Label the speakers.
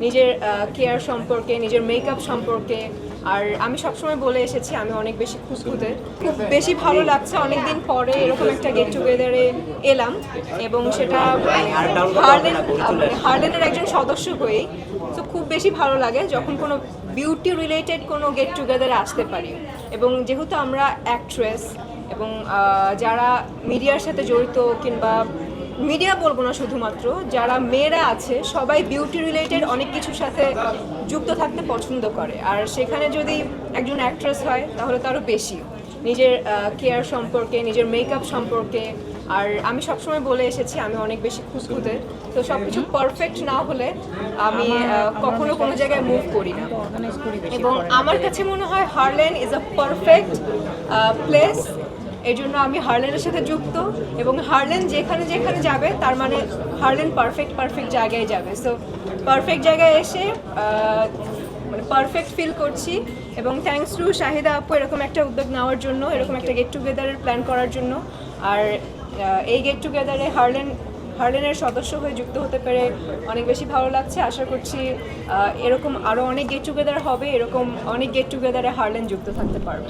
Speaker 1: নিজের কেয়ার সম্পর্কে, নিজের মেকআপ সম্পর্কে। আর আমি সবসময় বলে এসেছি আমি অনেক বেশি খুঁতখুঁতে, খুব বেশি ভালো লাগছে অনেকদিন পরে এরকম একটা গেট টুগেদারে এলাম, এবং সেটা হার্লেনের একজন সদস্য হয়েই। তো খুব বেশি ভালো লাগে যখন কোনো বিউটি রিলেটেড কোনো গেট টুগেদারে আসতে পারি। এবং যেহেতু আমরা অ্যাক্ট্রেস এবং যারা মিডিয়ার সাথে জড়িত, কিংবা মিডিয়া বলবো না, শুধুমাত্র যারা মেয়েরা আছে সবাই বিউটি রিলেটেড অনেক কিছুর সাথে যুক্ত থাকতে পছন্দ করে। আর সেখানে যদি একজন অ্যাক্ট্রেস হয় তাহলে তো আরও বেশি, নিজের কেয়ার সম্পর্কে, নিজের মেকআপ সম্পর্কে। আর আমি সবসময় বলে এসেছি আমি অনেক বেশি খুঁতখুঁতে, তো সব কিছু পারফেক্ট না হলে আমি কখনো কোনো জায়গায় মুভ করি না। এবং আমার কাছে মনে হয় Herlan is a perfect place, এই জন্য আমি হার্লেনের সাথে যুক্ত। এবং হার্লেন যেখানে যেখানে যাবে তার মানে হার্লেন পারফেক্ট জায়গায় যাবে। সো পারফেক্ট জায়গায় এসে মানে পারফেক্ট ফিল করছি। এবং থ্যাঙ্কস টু শাহিদা আপু এরকম একটা উদ্যোগ নেওয়ার জন্য, এরকম একটা গেট টুগেদারের প্ল্যান করার জন্য। আর এই গেট টুগেদারে হার্লেনের সদস্য হয়ে যুক্ত হতে পেরে অনেক বেশি ভালো লাগছে। আশা করছি এরকম আরও অনেক গেট টুগেদার হবে, এরকম অনেক গেট টুগেদারে হার্লেন যুক্ত থাকতে পারবে।